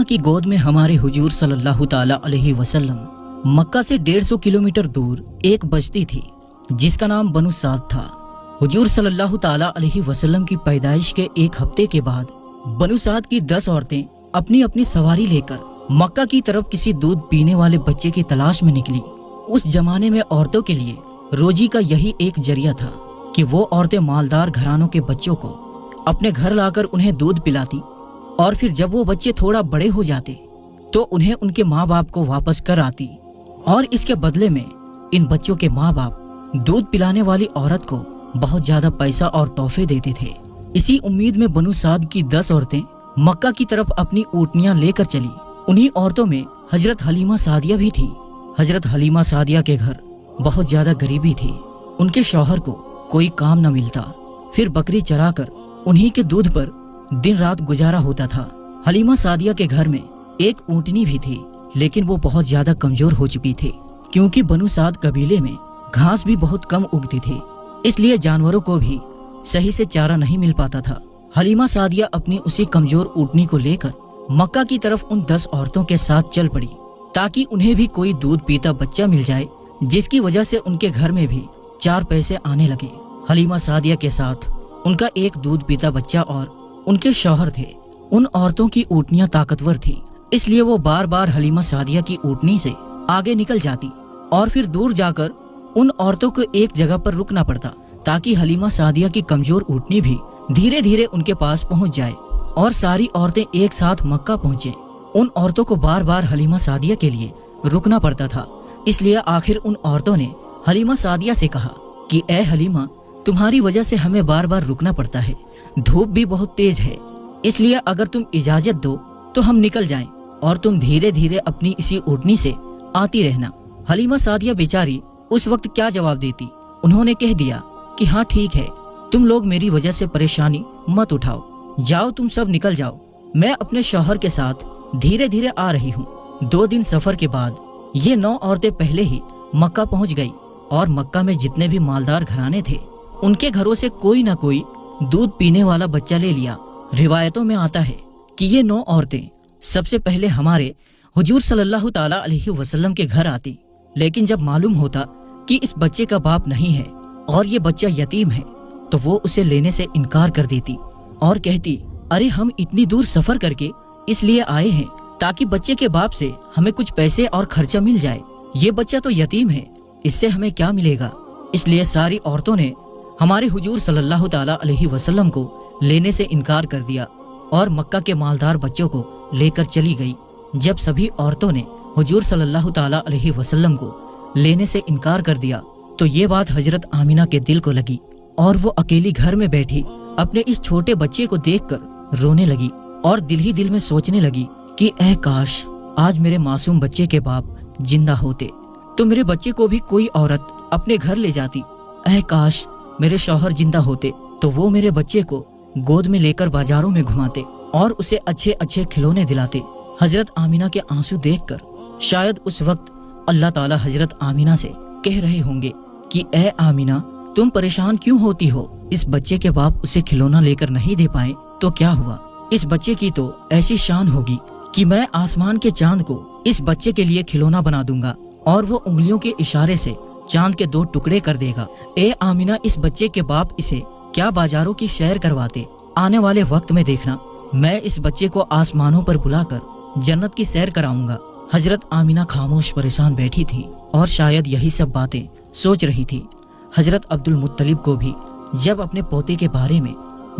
حلیمہ کی گود میں ہمارے حضور صلی اللہ تعالی علیہ وسلم مکہ سے 150 کلومیٹر دور ایک بستی تھی جس کا نام بنو سعد تھا۔ حضور صلی اللہ تعالی علیہ وسلم کی پیدائش کے ایک ہفتے کے بعد بنو سعد کی 10 عورتیں اپنی اپنی سواری لے کر مکہ کی طرف کسی دودھ پینے والے بچے کی تلاش میں نکلی۔ اس زمانے میں عورتوں کے لیے روزی کا یہی ایک ذریعہ تھا کہ وہ عورتیں مالدار گھرانوں کے بچوں کو اپنے گھر لا کر انہیں دودھ پلاتی، اور پھر جب وہ بچے تھوڑا بڑے ہو جاتے تو انہیں ان کے ماں باپ کو واپس کر آتی، اور اس کے بدلے میں ان بچوں کے ماں باپ دودھ پلانے والی عورت کو بہت زیادہ پیسہ اور تحفے دیتے تھے۔ اسی امید میں بنو سعد کی 10 عورتیں مکہ کی طرف اپنی اونٹنیاں لے کر چلی۔ انہی عورتوں میں حضرت حلیمہ سعدیہ بھی تھی۔ حضرت حلیمہ سعدیہ کے گھر بہت زیادہ غریبی تھی۔ ان کے شوہر کو کوئی کام نہ ملتا، پھر بکری چرا کر انہی کے دودھ پر دن رات گزارا ہوتا تھا۔ حلیمہ سعدیہ کے گھر میں ایک اونٹنی بھی تھی، لیکن وہ بہت زیادہ کمزور ہو چکی تھی، کیونکہ بنو سعد قبیلے میں گھاس بھی بہت کم اگتی تھی، اس لیے جانوروں کو بھی صحیح سے چارہ نہیں مل پاتا تھا۔ حلیمہ سعدیہ اپنی اسی کمزور اونٹنی کو لے کر مکہ کی طرف ان 10 عورتوں کے ساتھ چل پڑی تاکہ انہیں بھی کوئی دودھ پیتا بچہ مل جائے، جس کی وجہ سے ان کے گھر میں بھی 4 پیسے آنے لگے۔ حلیمہ سعدیہ کے ساتھ ان کا ایک دودھ پیتا بچہ اور ان کے شوہر تھے۔ ان عورتوں کی اونٹنیاں طاقتور تھی، اس لیے وہ بار بار حلیمہ سعدیہ کی اونٹنی سے آگے نکل جاتی اور پھر دور جا کر ان عورتوں کو ایک جگہ پر رکنا پڑتا تاکہ حلیمہ سعدیہ کی کمزور اونٹنی بھی دھیرے دھیرے ان کے پاس پہنچ جائے اور ساری عورتیں ایک ساتھ مکہ پہنچے۔ ان عورتوں کو بار بار حلیمہ سعدیہ کے لیے رکنا پڑتا تھا، اس لیے آخر ان عورتوں نے حلیمہ سعدیہ سے کہا کہ اے حلیمہ، تمہاری وجہ سے ہمیں بار بار رکنا پڑتا ہے، دھوپ بھی بہت تیز ہے، اس لیے اگر تم اجازت دو تو ہم نکل جائیں اور تم دھیرے دھیرے اپنی اسی اونٹنی سے آتی رہنا۔ حلیمہ سعدیہ بیچاری اس وقت کیا جواب دیتی؟ انہوں نے کہہ دیا کہ ہاں ٹھیک ہے، تم لوگ میری وجہ سے پریشانی مت اٹھاؤ، جاؤ تم سب نکل جاؤ، میں اپنے شوہر کے ساتھ دھیرے دھیرے آ رہی ہوں۔ 2 دن سفر کے بعد یہ 9 عورتیں پہلے ہی مکہ پہنچ گئی، اور مکہ میں جتنے بھی مالدار گھرانے تھے ان کے گھروں سے کوئی نہ کوئی دودھ پینے والا بچہ لے لیا۔ روایتوں میں آتا ہے کہ یہ 9 عورتیں سب سے پہلے ہمارے حضور صلی اللہ تعالی علیہ وسلم کے گھر آتی، لیکن جب معلوم ہوتا کہ اس بچے کا باپ نہیں ہے اور یہ بچہ یتیم ہے تو وہ اسے لینے سے انکار کر دیتی اور کہتی، ارے ہم اتنی دور سفر کر کے اس لیے آئے ہیں تاکہ بچے کے باپ سے ہمیں کچھ پیسے اور خرچہ مل جائے، یہ بچہ تو یتیم ہے، اس سے ہمیں کیا ملے گا۔ اس لیے ساری عورتوں نے ہمارے حضور صلی اللہ تعالی علیہ وسلم کو لینے سے انکار کر دیا اور مکہ کے مالدار بچوں کو لے کر چلی گئی۔ جب سبھی عورتوں نے حضور صلی اللہ تعالی علیہ وسلم کو لینے سے انکار کر دیا تو یہ بات حضرت آمینہ کے دل کو لگی، اور وہ اکیلی گھر میں بیٹھی اپنے اس چھوٹے بچے کو دیکھ کر رونے لگی اور دل ہی دل میں سوچنے لگی کہ اے کاش آج میرے معصوم بچے کے باپ زندہ ہوتے تو میرے بچے کو بھی کوئی عورت اپنے گھر لے جاتی، اے کاش میرے شوہر زندہ ہوتے تو وہ میرے بچے کو گود میں لے کر بازاروں میں گھماتے اور اسے اچھے اچھے کھلونے دلاتے۔ حضرت آمینہ کے آنسو دیکھ کر شاید اس وقت اللہ تعالی حضرت آمینہ سے کہہ رہے ہوں گے کہ اے آمینہ، تم پریشان کیوں ہوتی ہو؟ اس بچے کے باپ اسے کھلونا لے کر نہیں دے پائے تو کیا ہوا؟ اس بچے کی تو ایسی شان ہوگی کہ میں آسمان کے چاند کو اس بچے کے لیے کھلونا بنا دوں گا اور وہ انگلیوں کے اشارے سے چاند کے 2 ٹکڑے کر دے گا۔ اے آمینہ، اس بچے کے باپ اسے کیا بازاروں کی سیر کرواتے، آنے والے وقت میں دیکھنا میں اس بچے کو آسمانوں پر بلا کر جنت کی سیر کراؤں گا۔ حضرت آمینہ خاموش پریشان بیٹھی تھی اور شاید یہی سب باتیں سوچ رہی تھی۔ حضرت عبد المطلب کو بھی جب اپنے پوتے کے بارے میں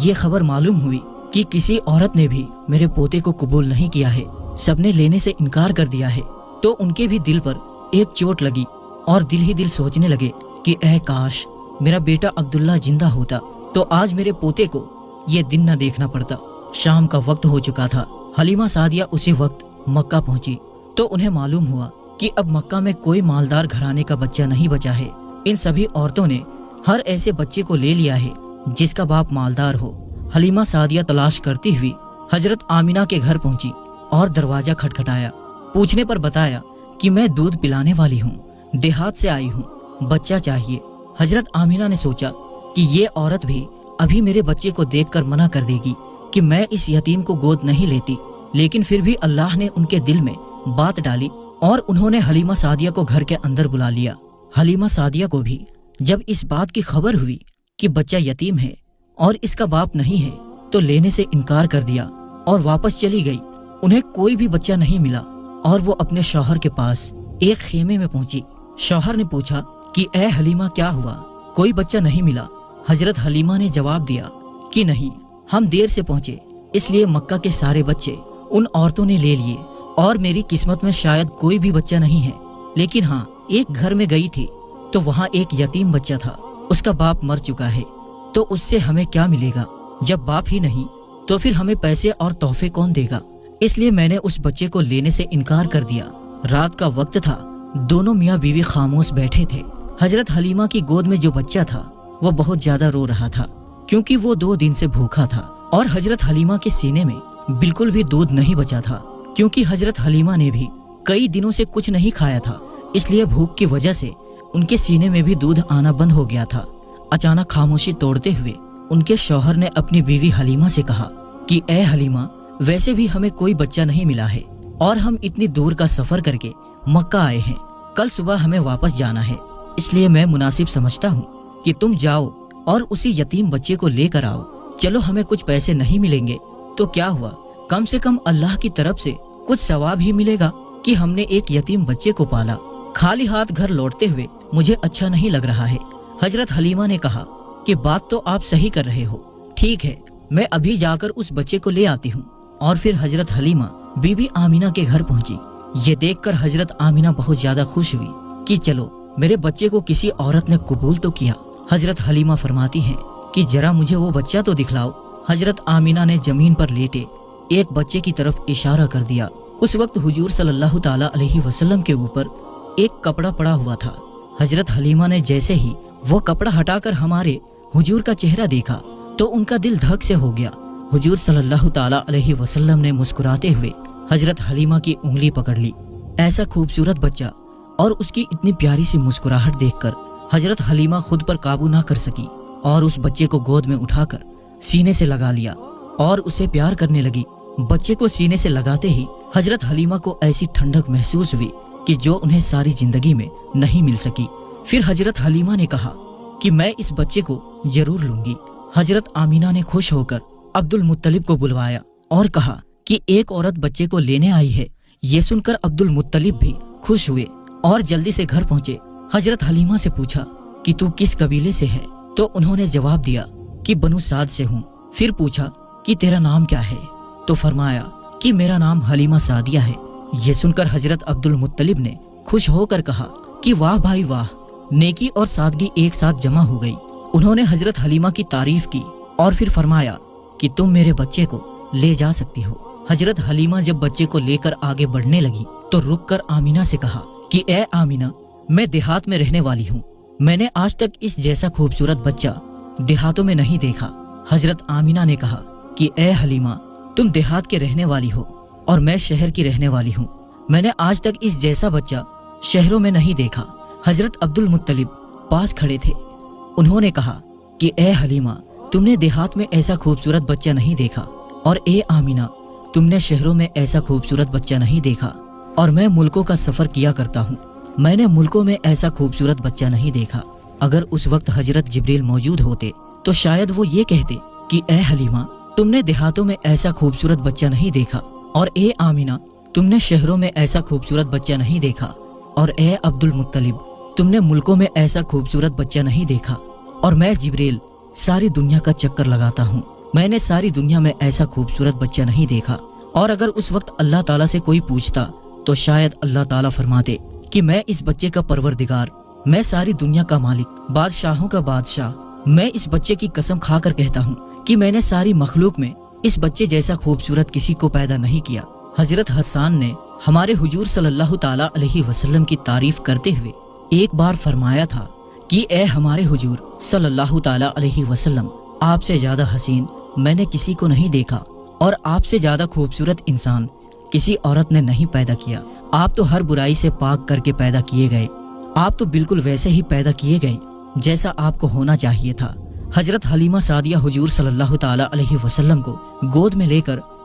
یہ خبر معلوم ہوئی کہ کسی عورت نے بھی میرے پوتے کو قبول نہیں کیا ہے، سب نے لینے سے انکار کر دیا ہے، تو ان کے بھی دل پر ایک چوٹ لگی اور دل ہی دل سوچنے لگے کہ اے کاش میرا بیٹا عبداللہ زندہ ہوتا تو آج میرے پوتے کو یہ دن نہ دیکھنا پڑتا۔ شام کا وقت ہو چکا تھا۔ حلیمہ سعدیہ اسی وقت مکہ پہنچی تو انہیں معلوم ہوا کہ اب مکہ میں کوئی مالدار گھرانے کا بچہ نہیں بچا ہے۔ ان سبھی عورتوں نے ہر ایسے بچے کو لے لیا ہے جس کا باپ مالدار ہو۔ حلیمہ سعدیہ تلاش کرتی ہوئی حضرت آمینہ کے گھر پہنچی اور دروازہ کھٹکھٹایا۔ پوچھنے پر بتایا کہ میں دودھ پلانے والی ہوں، دیہات سے آئی ہوں، بچہ چاہیے۔ حضرت آمینہ نے سوچا کہ یہ عورت بھی ابھی میرے بچے کو دیکھ کر منع کر دے گی کہ میں اس یتیم کو گود نہیں لیتی، لیکن پھر بھی اللہ نے ان کے دل میں بات ڈالی اور انہوں نے حلیمہ سعدیہ کو گھر کے اندر بلا لیا۔ حلیمہ سعدیہ کو بھی جب اس بات کی خبر ہوئی کہ بچہ یتیم ہے اور اس کا باپ نہیں ہے تو لینے سے انکار کر دیا اور واپس چلی گئی۔ انہیں کوئی بھی بچہ نہیں ملا اور وہ اپنے شوہر کے پاس ایک خیمے میں پہنچی۔ شوہر نے پوچھا کہ اے حلیمہ کیا ہوا، کوئی بچہ نہیں ملا؟ حضرت حلیمہ نے جواب دیا کہ نہیں، ہم دیر سے پہنچے اس لیے مکہ کے سارے بچے ان عورتوں نے لے لیے اور میری قسمت میں شاید کوئی بھی بچہ نہیں ہے، لیکن ہاں ایک گھر میں گئی تھی تو وہاں ایک یتیم بچہ تھا، اس کا باپ مر چکا ہے، تو اس سے ہمیں کیا ملے گا؟ جب باپ ہی نہیں تو پھر ہمیں پیسے اور تحفے کون دے گا؟ اس لیے میں نے اس بچے کو لینے سے انکار کر دیا۔ رات کا وقت تھا، دونوں میاں بیوی خاموش بیٹھے تھے۔ حضرت حلیمہ کی گود میں جو بچہ تھا وہ بہت زیادہ رو رہا تھا کیونکہ وہ 2 دن سے بھوکا تھا، اور حضرت حلیمہ کے سینے میں بالکل بھی دودھ نہیں بچا تھا کیونکہ حضرت حلیمہ نے بھی کئی دنوں سے کچھ نہیں کھایا تھا، اس لیے بھوک کی وجہ سے ان کے سینے میں بھی دودھ آنا بند ہو گیا تھا۔ اچانک خاموشی توڑتے ہوئے ان کے شوہر نے اپنی بیوی حلیمہ سے کہا کہ اے حلیمہ، ویسے بھی ہمیں کوئی بچہ نہیں ملا ہے اور ہم اتنی دور کا سفر کر کے مکہ آئے ہیں، کل صبح ہمیں واپس جانا ہے، اس لیے میں مناسب سمجھتا ہوں کہ تم جاؤ اور اسی یتیم بچے کو لے کر آؤ۔ چلو ہمیں کچھ پیسے نہیں ملیں گے تو کیا ہوا، کم سے کم اللہ کی طرف سے کچھ ثواب ہی ملے گا کہ ہم نے ایک یتیم بچے کو پالا۔ خالی ہاتھ گھر لوٹتے ہوئے مجھے اچھا نہیں لگ رہا ہے۔ حضرت حلیمہ نے کہا کہ بات تو آپ صحیح کر رہے ہو، ٹھیک ہے میں ابھی جا کر اس بچے کو لے آتی ہوں۔ اور پھر حضرت حلیمہ بی بی آمینہ کے گھر پہنچی۔ یہ دیکھ کر حضرت آمینہ بہت زیادہ خوش ہوئی کہ چلو میرے بچے کو کسی عورت نے قبول تو کیا۔ حضرت حلیمہ فرماتی ہیں کہ ذرا مجھے وہ بچہ تو دکھلاؤ۔ حضرت آمینہ نے زمین پر لیٹے ایک بچے کی طرف اشارہ کر دیا۔ اس وقت حضور صلی اللہ تعالی علیہ وسلم کے اوپر ایک کپڑا پڑا ہوا تھا۔ حضرت حلیمہ نے جیسے ہی وہ کپڑا ہٹا کر ہمارے حضور کا چہرہ دیکھا تو ان کا دل دھک سے ہو گیا۔ حضور صلی اللہ تعالی علیہ وسلم نے مسکراتے ہوئے حضرت حلیمہ کی انگلی پکڑ لی۔ ایسا خوبصورت بچہ اور اس کی اتنی پیاری سی مسکراہٹ دیکھ کر حضرت حلیمہ خود پر قابو نہ کر سکی اور اس بچے کو گود میں اٹھا کر سینے سے لگا لیا اور اسے پیار کرنے لگی۔ بچے کو سینے سے لگاتے ہی حضرت حلیمہ کو ایسی ٹھنڈک محسوس ہوئی کہ جو انہیں ساری زندگی میں نہیں مل سکی۔ پھر حضرت حلیمہ نے کہا کہ میں اس بچے کو ضرور لوں گی۔ حضرت آمینہ نے خوش ہو کر عبد المطلب کو بلوایا اور کہا کہ ایک عورت بچے کو لینے آئی ہے۔ یہ سن کر عبد المطلب بھی خوش ہوئے اور جلدی سے گھر پہنچے۔ حضرت حلیمہ سے پوچھا کہ تو کس قبیلے سے ہے؟ تو انہوں نے جواب دیا کہ بنو سعد سے ہوں۔ پھر پوچھا کہ تیرا نام کیا ہے؟ تو فرمایا کہ میرا نام حلیمہ سعدیہ ہے۔ یہ سن کر حضرت عبد المطلب نے خوش ہو کر کہا کہ واہ بھائی واہ، نیکی اور سادگی ایک ساتھ جمع ہو گئی۔ انہوں نے حضرت حلیمہ کی تعریف کی اور پھر فرمایا کہ تم میرے بچے کو لے جا سکتی ہو۔ حضرت حلیمہ جب بچے کو لے کر آگے بڑھنے لگی تو رک کر آمینہ سے کہا کہ اے آمینہ، میں دیہات میں رہنے والی ہوں، میں نے آج تک اس جیسا خوبصورت بچہ دیہاتوں میں نہیں دیکھا۔ حضرت آمینہ نے کہا کہ اے حلیمہ، تم دیہات کے رہنے والی ہو اور میں شہر کی رہنے والی ہوں، میں نے آج تک اس جیسا بچہ شہروں میں نہیں دیکھا۔ حضرت عبد المطلب پاس کھڑے تھے، انہوں نے کہا کہ اے حلیمہ، تم نے دیہات میں ایسا خوبصورت بچہ نہیں دیکھا، اور اے آمینہ، تم نے شہروں میں ایسا خوبصورت بچہ نہیں دیکھا، اور میں ملکوں کا سفر کیا کرتا ہوں، میں نے ملکوں میں ایسا خوبصورت بچہ نہیں دیکھا۔ اگر اس وقت حضرت جبریل موجود ہوتے تو شاید وہ یہ کہتے کہ اے حلیمہ، تم نے دیہاتوں میں ایسا خوبصورت بچہ نہیں دیکھا، اور اے آمینہ، تم نے شہروں میں ایسا خوبصورت بچہ نہیں دیکھا، اور اے عبد المطلب، تم نے ملکوں میں ایسا خوبصورت بچہ نہیں دیکھا، اور میں جبریل ساری دنیا کا چکر لگاتا ہوں، میں نے ساری دنیا میں ایسا خوبصورت بچہ نہیں دیکھا۔ اور اگر اس وقت اللہ تعالیٰ سے کوئی پوچھتا تو شاید اللہ تعالیٰ فرماتے کہ میں اس بچے کا پروردگار، میں ساری دنیا کا مالک، بادشاہوں کا بادشاہ، میں اس بچے کی قسم کھا کر کہتا ہوں کہ میں نے ساری مخلوق میں اس بچے جیسا خوبصورت کسی کو پیدا نہیں کیا۔ حضرت حسان نے ہمارے حضور صلی اللہ تعالی علیہ وسلم کی تعریف کرتے ہوئے ایک بار فرمایا تھا کہ اے ہمارے حضور صلی اللہ تعالی علیہ وسلم، آپ سے زیادہ حسین میں نے کسی کو نہیں دیکھا، اور آپ سے زیادہ خوبصورت انسان کسی عورت نے نہیں پیدا کیا۔ آپ تو ہر برائی سے پاک کر کے پیدا کیے گئے، آپ تو بالکل ویسے ہی پیدا کیے گئے جیسا آپ کو ہونا چاہیے تھا۔ حضرت حلیمہ سعدیہ حضور صلی اللہ تعالی علیہ وسلم کو گود میں لے کر